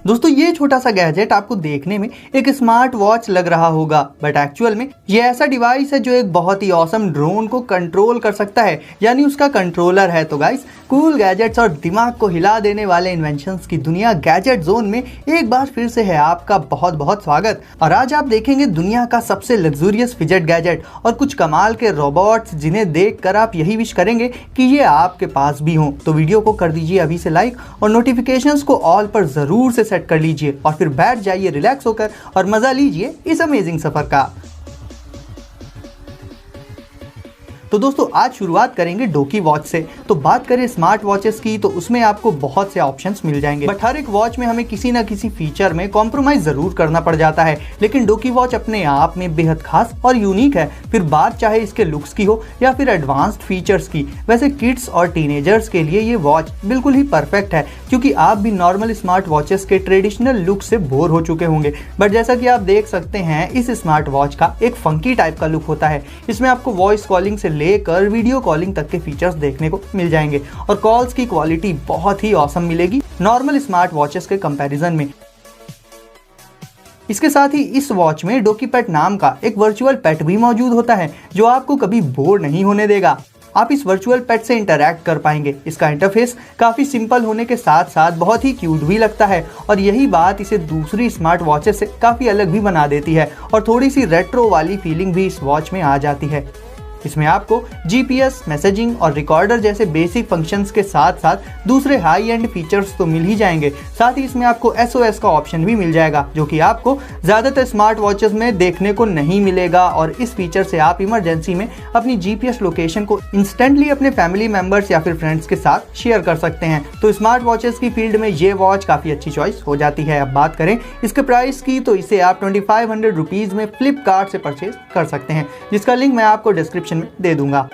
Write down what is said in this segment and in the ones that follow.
दोस्तों ये छोटा सा गैजेट आपको देखने में एक स्मार्ट वॉच लग रहा होगा, बट एक्चुअल में ये ऐसा डिवाइस है जो एक बहुत ही ऑसम ड्रोन को कंट्रोल कर सकता है, यानी उसका कंट्रोलर है। तो गाइस, कूल गैजेट्स और दिमाग को हिला देने वाले इन्वेंशंस की दुनिया गैजेट जोन में एक बार फिर से है आपका बहुत बहुत स्वागत। और आज आप देखेंगे दुनिया का सबसे लग्जूरियस फिजेट गैजेट और कुछ कमाल के रोबोट्स जिन्हें देखकर आप यही विश करेंगे कि ये आपके पास भी हों। तो वीडियो को कर दीजिए अभी से लाइक और नोटिफिकेशंस को ऑल पर जरूर से सेट कर लीजिए और फिर बैठ जाइए रिलैक्स होकर और मजा लीजिए इस अमेजिंग सफर का। तो दोस्तों आज शुरुआत करेंगे डोकी वॉच से। तो बात करें स्मार्ट वॉचेस की तो उसमें आपको बहुत से ऑप्शंस मिल जाएंगे, बट हर एक वॉच में हमें किसी ना किसी फीचर में कॉम्प्रोमाइज जरूर करना पड़ जाता है। लेकिन डोकी वॉच अपने आप में बेहद खास और यूनिक है, फिर बात चाहे इसके लुक्स की हो या फिर एडवांस्ड फीचर्स की। वैसे किड्स और टीनेजर्स के लिए ये वॉच बिल्कुल ही परफेक्ट है, क्योंकि आप भी नॉर्मल स्मार्ट वॉचेस के ट्रेडिशनल लुक से बोर हो चुके होंगे। बट जैसा कि आप देख सकते हैं, इस स्मार्ट वॉच का एक फंकी टाइप का लुक होता है। इसमें आपको वॉइस कॉलिंग से लेकर वीडियो कॉलिंग तक के फीचर्स देखने को मिल जाएंगे और कॉल्स की क्वालिटी बहुत ही ऑसम मिलेगी नॉर्मल स्मार्ट वॉचेस के कंपैरिजन में। इसके साथ ही इस वॉच में डोकी पेट नाम का एक वर्चुअल पेट भी मौजूद होता है, जो आपको कभी बोर नहीं होने देगा। आप इस वर्चुअल पेट से इंटरैक्ट कर पाएंगे। इसका इंटरफेस काफी सिंपल होने के साथ साथ बहुत ही क्यूट भी लगता है और यही बात इसे दूसरी स्मार्ट वॉचेस से काफी अलग भी बना देती है और थोड़ी सी रेट्रो वाली फीलिंग भी इस वॉच में आ जाती है। इसमें आपको जीपीएस, मैसेजिंग और रिकॉर्डर जैसे बेसिक फंक्शंस के साथ साथ दूसरे हाई एंड फीचर्स तो मिल ही जाएंगे। साथ ही इसमें आपको एसओएस का ऑप्शन भी मिल जाएगा, जो कि आपको ज़्यादातर स्मार्ट वॉचेस में देखने को नहीं मिलेगा। और इस फीचर से आप इमरजेंसी में अपनी जीपीएस लोकेशन को इंस्टेंटली अपने फैमिली मेंबर्स या फिर फ्रेंड्स के साथ शेयर कर सकते हैं। तो स्मार्ट वॉचेस की फील्ड में ये वॉच काफ़ी अच्छी चॉइस हो जाती है। अब बात करें इसके प्राइस की, तो इसे आप 2500 रुपीज़ में फ्लिपकार्ट से परचेज कर सकते हैं, जिसका लिंक मैं आपको डिस्क्रिप्शन में दे दूंगा।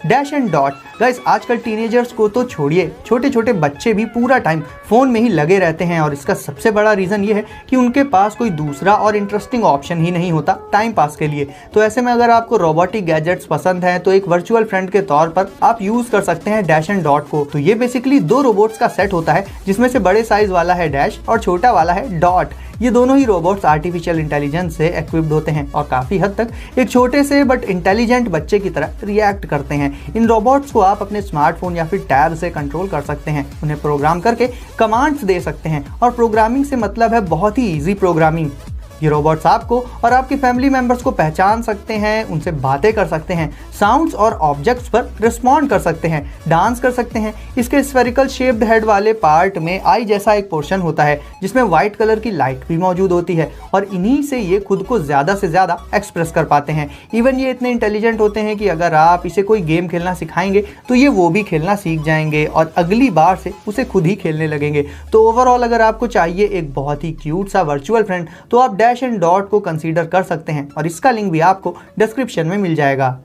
डैश एंड डॉट गाइस, आजकल टीनेजर्स को तो छोड़िए, छोटे छोटे बच्चे भी पूरा टाइम फोन में ही लगे रहते हैं और इसका सबसे बड़ा रीजन ये है कि उनके पास कोई दूसरा और इंटरेस्टिंग ऑप्शन ही नहीं होता टाइम पास के लिए। तो ऐसे में अगर आपको रोबोटिक गैजेट्स पसंद है तो एक वर्चुअल फ्रेंड के तौर पर आप यूज कर सकते हैं डैश एंड डॉट को। तो ये बेसिकली दो रोबोट्स का सेट होता है, जिसमें से बड़े साइज वाला है डैश और छोटा वाला है डॉट। ये दोनों ही रोबोट्स आर्टिफिशियल इंटेलिजेंस से इक्विप्ड होते हैं और काफी हद तक एक छोटे से बट इंटेलिजेंट बच्चे की तरह रिएक्ट करते हैं। इन रोबोट्स को आप अपने स्मार्टफोन या फिर टैब से कंट्रोल कर सकते हैं, उन्हें प्रोग्राम करके कमांड्स दे सकते हैं। और प्रोग्रामिंग से मतलब है बहुत ही इजी प्रोग्रामिंग। ये रोबोट्स आपको और आपके फैमिली मेंबर्स को पहचान सकते हैं, उनसे बातें कर सकते हैं, साउंड्स और ऑब्जेक्ट्स पर रिस्पॉन्ड कर सकते हैं, डांस कर सकते हैं। इसके स्फेरिकल शेप्ड हेड वाले पार्ट में आई जैसा एक पोर्शन होता है, जिसमें व्हाइट कलर की लाइट भी मौजूद होती है और इन्हीं से ये खुद को ज़्यादा से ज़्यादा एक्सप्रेस कर पाते हैं। इवन ये इतने इंटेलिजेंट होते हैं कि अगर आप इसे कोई गेम खेलना सिखाएंगे तो ये वो भी खेलना सीख जाएंगे और अगली बार से उसे खुद ही खेलने लगेंगे। तो ओवरऑल अगर आपको चाहिए एक बहुत ही क्यूट सा वर्चुअल फ्रेंड, तो आप डैश एंड डॉट को कंसीडर कर सकते हैं और इसका लिंक भी आपको डिस्क्रिप्शन में मिल जाएगा।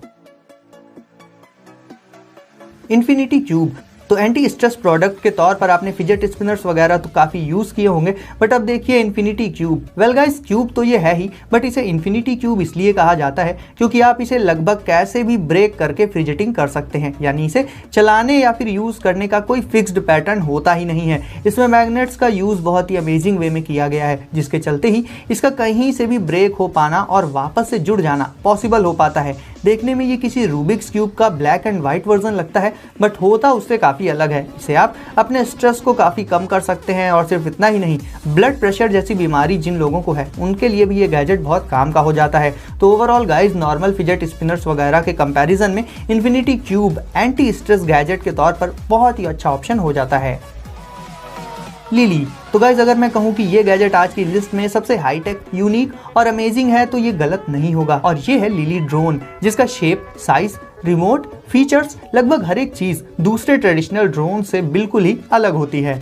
इन्फिनिटी क्यूब, तो एंटी स्ट्रेस प्रोडक्ट के तौर पर आपने फिजेट स्पिनर्स वगैरह तो काफ़ी यूज़ किए होंगे, बट अब देखिए infinity cube. Well guys, cube तो ये है ही, बट इसे इन्फिनिटी क्यूब इसलिए कहा जाता है क्योंकि आप इसे लगभग कैसे भी ब्रेक करके फिजेटिंग कर सकते हैं, यानी इसे चलाने या फिर यूज़ करने का कोई फिक्स्ड पैटर्न होता ही नहीं है। इसमें मैग्नेट्स का यूज़ बहुत ही अमेजिंग वे में किया गया है, जिसके चलते ही इसका कहीं से भी ब्रेक हो पाना और वापस से जुड़ जाना पॉसिबल हो पाता है। देखने में ये किसी रूबिक्स क्यूब का ब्लैक एंड व्हाइट वर्जन लगता है, बट होता उससे काफ़ी अलग है। इसे आप अपने स्ट्रेस को काफ़ी कम कर सकते हैं और सिर्फ इतना ही नहीं, ब्लड प्रेशर जैसी बीमारी जिन लोगों को है उनके लिए भी ये गैजेट बहुत काम का हो जाता है। तो overall guys, normal fidget spinners वगैरह के कंपैरिजन में infinity cube anti stress gadget के तौर पर बहुत ही अच्छा ऑप्शन हो जाता है। लिली, तो गाइज अगर मैं कहूँ कि ये गैजेट आज की लिस्ट में सबसे हाईटेक, यूनिक और अमेजिंग है तो ये गलत नहीं होगा। और ये है लिली ड्रोन, जिसका शेप, साइज, रिमोट, फीचर्स, लगभग हर एक चीज दूसरे ट्रेडिशनल ड्रोन से बिल्कुल ही अलग होती है।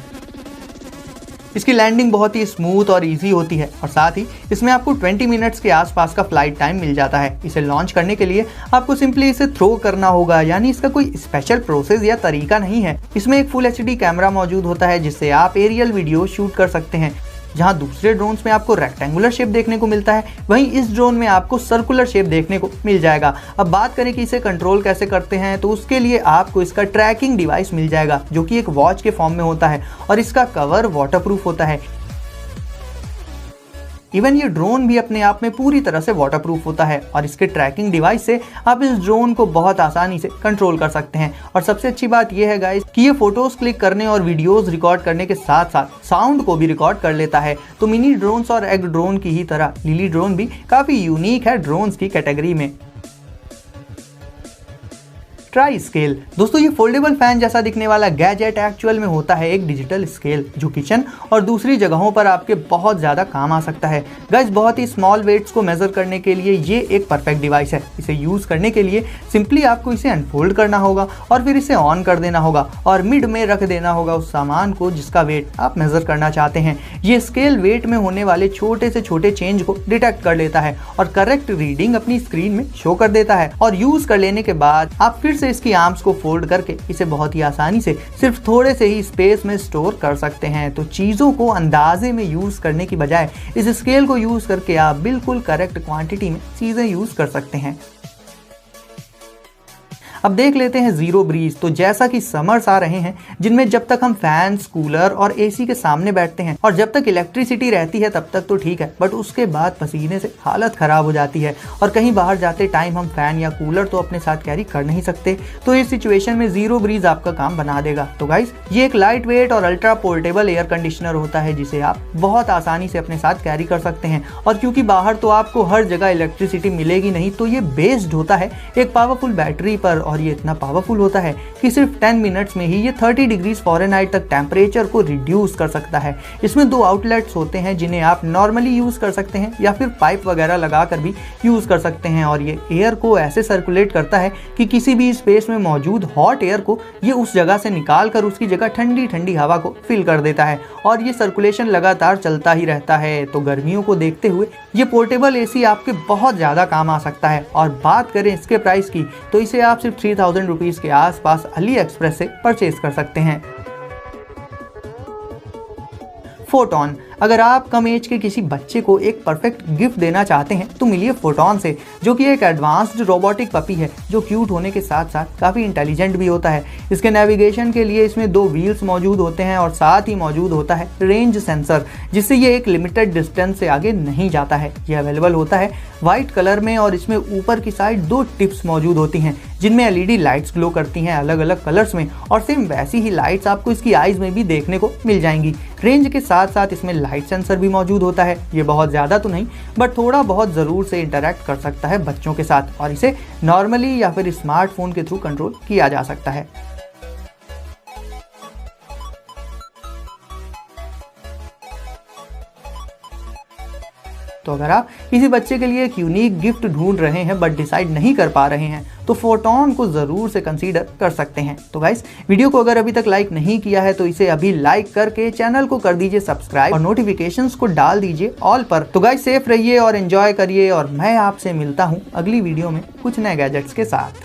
इसकी लैंडिंग बहुत ही स्मूथ और इजी होती है और साथ ही इसमें आपको 20 मिनट्स के आसपास का फ्लाइट टाइम मिल जाता है। इसे लॉन्च करने के लिए आपको सिंपली इसे थ्रो करना होगा, यानी इसका कोई स्पेशल प्रोसेस या तरीका नहीं है। इसमें एक फुल एचडी कैमरा मौजूद होता है, जिससे आप एरियल वीडियो शूट कर सकते हैं। जहां दूसरे ड्रोन्स में आपको रेक्टेंगुलर शेप देखने को मिलता है, वहीं इस ड्रोन में आपको सर्कुलर शेप देखने को मिल जाएगा। अब बात करें कि इसे कंट्रोल कैसे करते हैं, तो उसके लिए आपको इसका ट्रैकिंग डिवाइस मिल जाएगा जो कि एक वॉच के फॉर्म में होता है और इसका कवर वाटरप्रूफ होता है। इवन ये ड्रोन भी अपने आप में पूरी तरह से वाटरप्रूफ होता है और इसके ट्रैकिंग डिवाइस से आप इस ड्रोन को बहुत आसानी से कंट्रोल कर सकते हैं। और सबसे अच्छी बात यह है गाइस कि ये फोटोज क्लिक करने और वीडियोस रिकॉर्ड करने के साथ साथ साउंड को भी रिकॉर्ड कर लेता है। तो मिनी ड्रोन्स और एग ड्रोन की ही तरह लिली ड्रोन भी काफी यूनिक है ड्रोन्स की कैटेगरी में। ट्राई स्केल दोस्तों, ये फोल्डेबल फैन जैसा दिखने वाला गैजेट एक्चुअल में होता है एक डिजिटल स्केल जो किचन और दूसरी जगहों पर आपके बहुत ज़्यादा काम आ सकता है। गाइस, बहुत ही स्मॉल वेट्स को मेजर करने के लिए ये एक परफेक्ट डिवाइस है। इसे यूज़ करने के लिए सिंपली आपको इसे अनफोल्ड करना होगा और फिर इसे ऑन कर देना होगा और मिड में रख देना होगा उस सामान को जिसका वेट आप मेजर करना चाहते हैं। ये स्केल वेट में होने वाले छोटे से छोटे चेंज को डिटेक्ट कर लेता है और करेक्ट रीडिंग अपनी स्क्रीन में शो कर देता है। और यूज़ कर लेने के बाद आप फिर इसकी आर्म्स को फोल्ड करके इसे बहुत ही आसानी से सिर्फ थोड़े से ही स्पेस में स्टोर कर सकते हैं। तो चीज़ों को अंदाजे में यूज़ करने की बजाय इस स्केल को यूज़ करके आप बिल्कुल करेक्ट क्वांटिटी में चीज़ें यूज़ कर सकते हैं। अब देख लेते हैं जीरो ब्रीज। तो जैसा कि समर्स आ रहे हैं जिनमें जब तक हम फैंस, कूलर और एसी के सामने बैठते हैं और जब तक इलेक्ट्रिसिटी रहती है तब तक तो ठीक है, बट उसके बाद पसीने से हालत खराब हो जाती है और कहीं बाहर जाते टाइम हम फैन या कूलर तो अपने साथ कैरी कर नहीं सकते। तो इस सिचुएशन में जीरो ब्रीज आपका काम बना देगा। तो गाइस, ये एक लाइट वेट और अल्ट्रा पोर्टेबल एयर कंडीशनर होता है जिसे आप बहुत आसानी से अपने साथ कैरी कर सकते हैं। और क्योंकि बाहर तो आपको हर जगह इलेक्ट्रिसिटी मिलेगी नहीं, तो ये बेस्ड होता है एक पावरफुल बैटरी पर और ये इतना पावरफुल होता है कि सिर्फ 10 मिनट्स में ही ये 30 डिग्री फ़ारेनहाइट तक टेम्परेचर को रिड्यूस कर सकता है। इसमें 2 आउटलेट्स होते हैं जिन्हें आप नॉर्मली यूज़ कर सकते हैं या फिर पाइप वगैरह लगाकर भी यूज़ कर सकते हैं और ये एयर को ऐसे सर्कुलेट करता है कि किसी भी स्पेस में मौजूद हॉट एयर को ये उस जगह से निकाल कर उसकी जगह ठंडी ठंडी हवा को फिल कर देता है और ये सर्कुलेशन लगातार चलता ही रहता है। तो गर्मियों को देखते हुए ये पोर्टेबल एसी आपके बहुत ज़्यादा काम आ सकता है। और बात करें इसके प्राइस की, तो इसे आप सिर्फ 3000 रुपीज़ के आसपास अली एक्सप्रेस से परचेज कर सकते हैं। फोटोन, अगर आप कम एज के किसी बच्चे को एक परफेक्ट गिफ्ट देना चाहते हैं तो मिलिए फोटोन से, जो कि एक एडवांस्ड रोबोटिक पपी है जो क्यूट होने के साथ साथ काफ़ी इंटेलिजेंट भी होता है। इसके नेविगेशन के लिए इसमें 2 व्हील्स मौजूद होते हैं और साथ ही मौजूद होता है रेंज सेंसर, जिससे ये एक लिमिटेड डिस्टेंस से आगे नहीं जाता है। ये अवेलेबल होता है वाइट कलर में और इसमें ऊपर की साइड 2 टिप्स मौजूद होती हैं जिनमें एलईडी लाइट्स ग्लो करती हैं अलग अलग कलर्स में और सेम वैसी ही लाइट्स आपको इसकी आईज में भी देखने को मिल जाएंगी। रेंज के साथ साथ इसमें लाइट सेंसर भी मौजूद होता है। ये बहुत ज़्यादा तो नहीं बट थोड़ा बहुत ज़रूर से इंटरैक्ट कर सकता है बच्चों के साथ और इसे नॉर्मली या फिर स्मार्टफोन के थ्रू कंट्रोल किया जा सकता है। तो अगर आप किसी बच्चे के लिए एक यूनिक गिफ्ट ढूंढ रहे हैं बट डिसाइड नहीं कर पा रहे हैं तो फोटोन को ज़रूर से कंसीडर कर सकते हैं। तो गाइस, वीडियो को अगर अभी तक लाइक नहीं किया है तो इसे अभी लाइक करके चैनल को कर दीजिए सब्सक्राइब और नोटिफिकेशंस को डाल दीजिए ऑल पर। तो गाइस, सेफ रहिए और एंजॉय करिए और मैं आपसे मिलता हूँ अगली वीडियो में कुछ नए गैजेट्स के साथ।